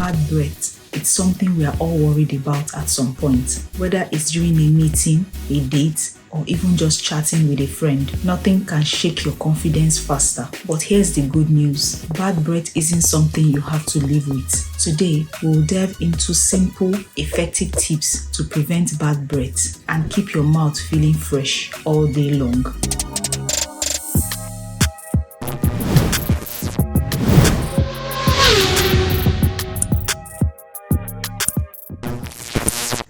Bad breath. It's something we are all worried about at some point, whether it's during a meeting, a date, or even just chatting with a friend. Nothing can shake your confidence faster. But here's the good news. Bad breath isn't something you have to live with. Today, we'll delve into simple, effective tips to prevent bad breath and keep your mouth feeling fresh all day long.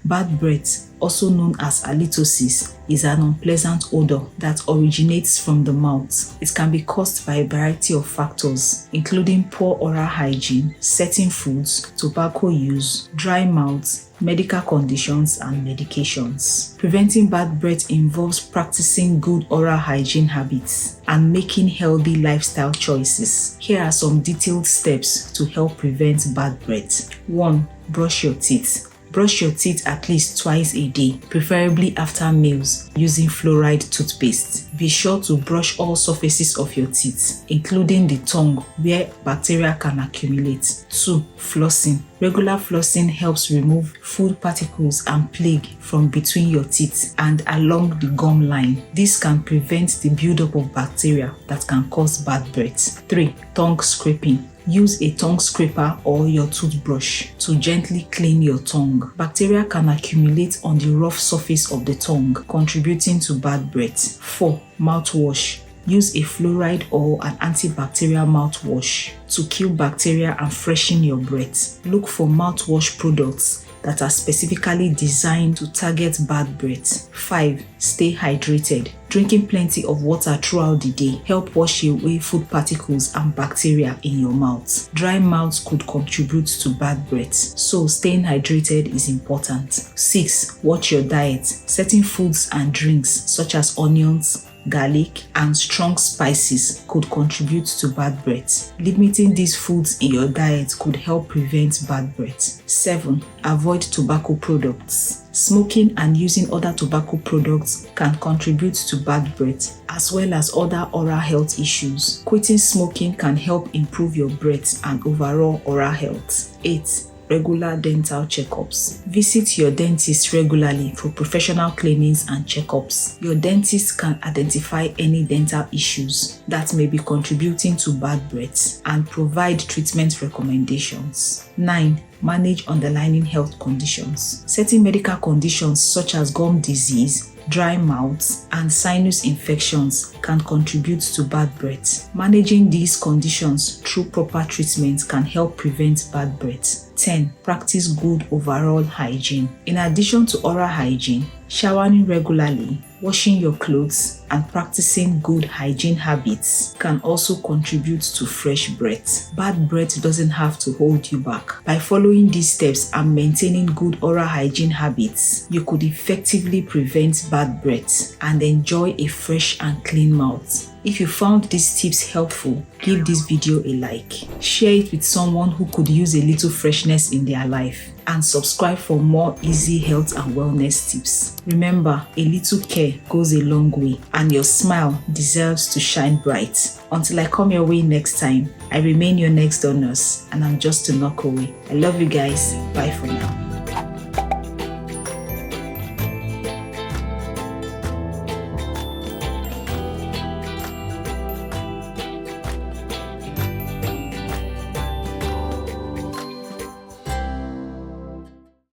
Bad breath, also known as halitosis, is an unpleasant odor that originates from the mouth. It can be caused by a variety of factors, including poor oral hygiene, certain foods, tobacco use, dry mouth, medical conditions, and medications. Preventing bad breath involves practicing good oral hygiene habits and making healthy lifestyle choices. Here are some detailed steps to help prevent bad breath. 1. Brush your teeth. Brush your teeth at least twice a day, preferably after meals, using fluoride toothpaste. Be sure to brush all surfaces of your teeth, including the tongue, where bacteria can accumulate. 2. Flossing. Regular flossing helps remove food particles and plaque from between your teeth and along the gum line. This can prevent the buildup of bacteria that can cause bad breath. 3. Tongue scraping. Use a tongue scraper or your toothbrush to gently clean your tongue. Bacteria can accumulate on the rough surface of the tongue, contributing to bad breath. 4. Mouthwash. Use a fluoride or an antibacterial mouthwash to kill bacteria and freshen your breath. Look for mouthwash products that are specifically designed to target bad breath. 5. Stay hydrated. Drinking plenty of water throughout the day help wash away food particles and bacteria in your mouth. Dry mouth could contribute to bad breath, so staying hydrated is important. 6. Watch your diet. Certain foods and drinks such as onions, garlic, and strong spices could contribute to bad breath. Limiting these foods in your diet could help prevent bad breath. 7. Avoid tobacco products. Smoking and using other tobacco products can contribute to bad breath, as well as other oral health issues. Quitting smoking can help improve your breath and overall oral health. 8. Regular dental checkups. Visit your dentist regularly for professional cleanings and checkups. Your dentist can identify any dental issues that may be contributing to bad breath and provide treatment recommendations. 9. Manage underlying health conditions. Certain medical conditions such as gum disease, dry mouth, and sinus infections can contribute to bad breath. Managing these conditions through proper treatment can help prevent bad breath. 10. Practice good overall hygiene. In addition to oral hygiene, showering regularly, washing your clothes, and practicing good hygiene habits can also contribute to fresh breath. Bad breath doesn't have to hold you back. By following these steps and maintaining good oral hygiene habits, you could effectively prevent bad breath and enjoy a fresh and clean mouth. If you found these tips helpful, give this video a like. Share it with someone who could use a little freshness in their life, and subscribe for more easy health and wellness tips. Remember, a little care goes a long way, and your smile deserves to shine bright. Until I come your way next time, I remain your next door nurse, and I'm just a knock away. I love you guys. Bye for now.